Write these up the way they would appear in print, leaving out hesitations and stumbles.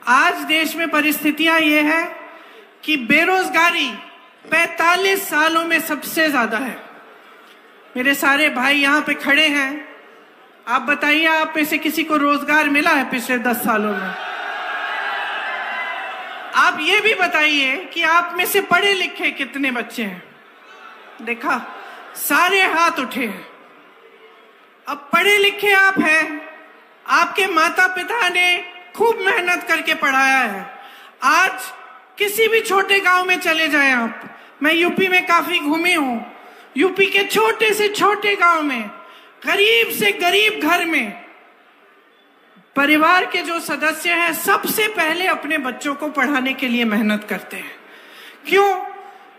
आज देश में परिस्थितियां ये है कि बेरोजगारी 45 सालों में सबसे ज्यादा है। मेरे सारे भाई यहाँ पे खड़े हैं, आप बताइए आप में से किसी को रोजगार मिला है पिछले 10 सालों में? आप ये भी बताइए कि आप में से पढ़े लिखे कितने बच्चे हैं? देखा, सारे हाथ उठे हैं। अब पढ़े लिखे आप हैं, आपके माता पिता ने खूब मेहनत करके पढ़ाया है। आज किसी भी छोटे गांव में चले जाएं आप, मैं यूपी में काफी घूमी हूं, यूपी के छोटे से छोटे गांव में गरीब से गरीब घर में परिवार के जो सदस्य हैं सबसे पहले अपने बच्चों को पढ़ाने के लिए मेहनत करते हैं। क्यों?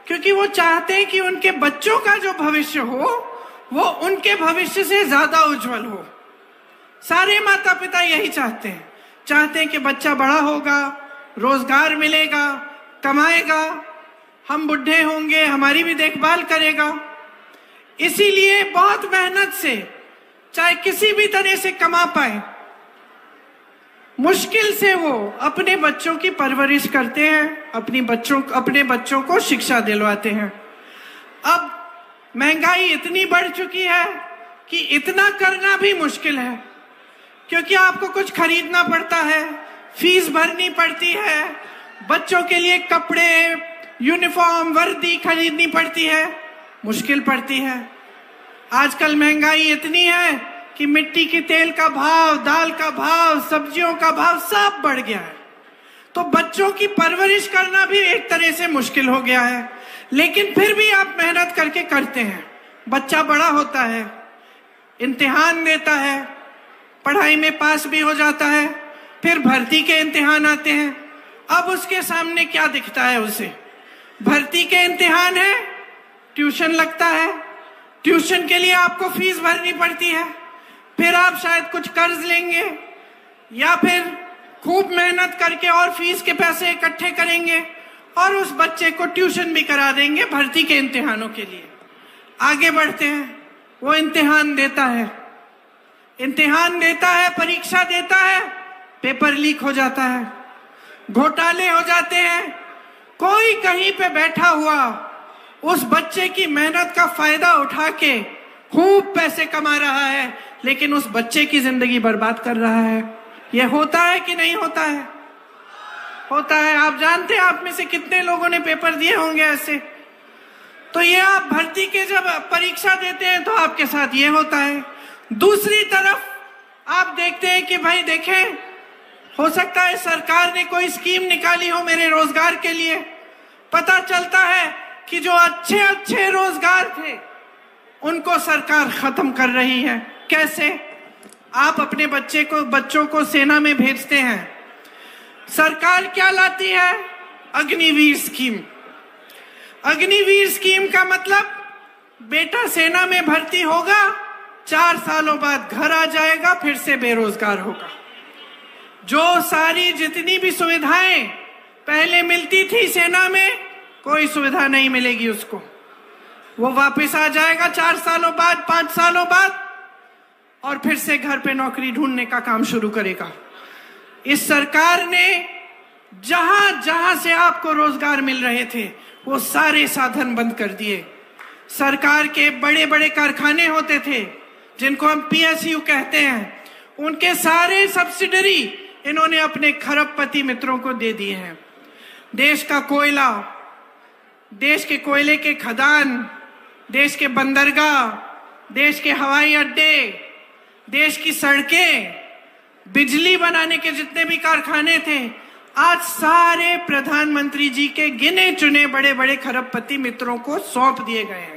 क्योंकि वो चाहते हैं कि उनके बच्चों का जो भविष्य हो वो उनके भविष्य से ज्यादा उज्जवल हो। सारे माता पिता यही चाहते हैं कि बच्चा बड़ा होगा, रोजगार मिलेगा, कमाएगा, हम बुढ़े होंगे, हमारी भी देखभाल करेगा। इसीलिए बहुत मेहनत से चाहे किसी भी तरह से कमा पाए, मुश्किल से वो अपने बच्चों की परवरिश करते हैं, अपने बच्चों को शिक्षा दिलवाते हैं। अब महंगाई इतनी बढ़ चुकी है कि इतना करना भी मुश्किल है, क्योंकि आपको कुछ खरीदना पड़ता है, फीस भरनी पड़ती है, बच्चों के लिए कपड़े, यूनिफॉर्म, वर्दी खरीदनी पड़ती है, मुश्किल पड़ती है। आजकल महंगाई इतनी है कि मिट्टी के तेल का भाव, दाल का भाव, सब्जियों का भाव सब बढ़ गया है। तो बच्चों की परवरिश करना भी एक तरह से मुश्किल हो गया है, लेकिन फिर भी आप मेहनत करके करते हैं। बच्चा बड़ा होता है, इम्तिहान देता है, पढ़ाई में पास भी हो जाता है, फिर भर्ती के इम्तिहान आते हैं। अब उसके सामने क्या दिखता है उसे? भर्ती के इम्तिहान है, ट्यूशन लगता है, ट्यूशन के लिए आपको फीस भरनी पड़ती है, फिर आप शायद कुछ कर्ज लेंगे या फिर खूब मेहनत करके और फीस के पैसे इकट्ठे करेंगे और उस बच्चे को ट्यूशन भी करा देंगे भर्ती के इम्तिहानों के लिए। आगे बढ़ते हैं, वो इम्तिहान देता है, परीक्षा देता है, पेपर लीक हो जाता है, घोटाले हो जाते हैं। कोई कहीं पे बैठा हुआ उस बच्चे की मेहनत का फायदा उठा के खूब पैसे कमा रहा है, लेकिन उस बच्चे की जिंदगी बर्बाद कर रहा है। यह होता है कि नहीं होता है? होता है। आप जानते हैं आप में से कितने लोगों ने पेपर दिए होंगे ऐसे। तो ये आप भर्ती के जब परीक्षा देते हैं तो आपके साथ ये होता है। दूसरी तरफ आप देखते हैं कि भाई देखें, हो सकता है सरकार ने कोई स्कीम निकाली हो मेरे रोजगार के लिए। पता चलता है कि जो अच्छे अच्छे रोजगार थे उनको सरकार खत्म कर रही है। कैसे? आप अपने बच्चों को सेना में भेजते हैं, सरकार क्या लाती है? अग्निवीर स्कीम। अग्निवीर स्कीम का मतलब बेटा सेना में भर्ती होगा, 4 सालों बाद घर आ जाएगा, फिर से बेरोजगार होगा। जो सारी जितनी भी सुविधाएं पहले मिलती थी सेना में, कोई सुविधा नहीं मिलेगी उसको। वो वापस आ जाएगा 4 सालों बाद, 5 सालों बाद, और फिर से घर पे नौकरी ढूंढने का काम शुरू करेगा। इस सरकार ने जहां जहां से आपको रोजगार मिल रहे थे वो सारे साधन बंद कर दिए। सरकार के बड़े बड़े कारखाने होते थे जिनको हम पीएसयू कहते हैं, उनके सारे सब्सिडरी इन्होंने अपने खरबपति मित्रों को दे दिए हैं। देश का कोयला, देश के कोयले के खदान, देश के बंदरगाह, देश के हवाई अड्डे, देश की सड़कें, बिजली बनाने के जितने भी कारखाने थे, आज सारे प्रधानमंत्री जी के गिने चुने बड़े बड़े खरबपति मित्रों को सौंप दिए गए हैं।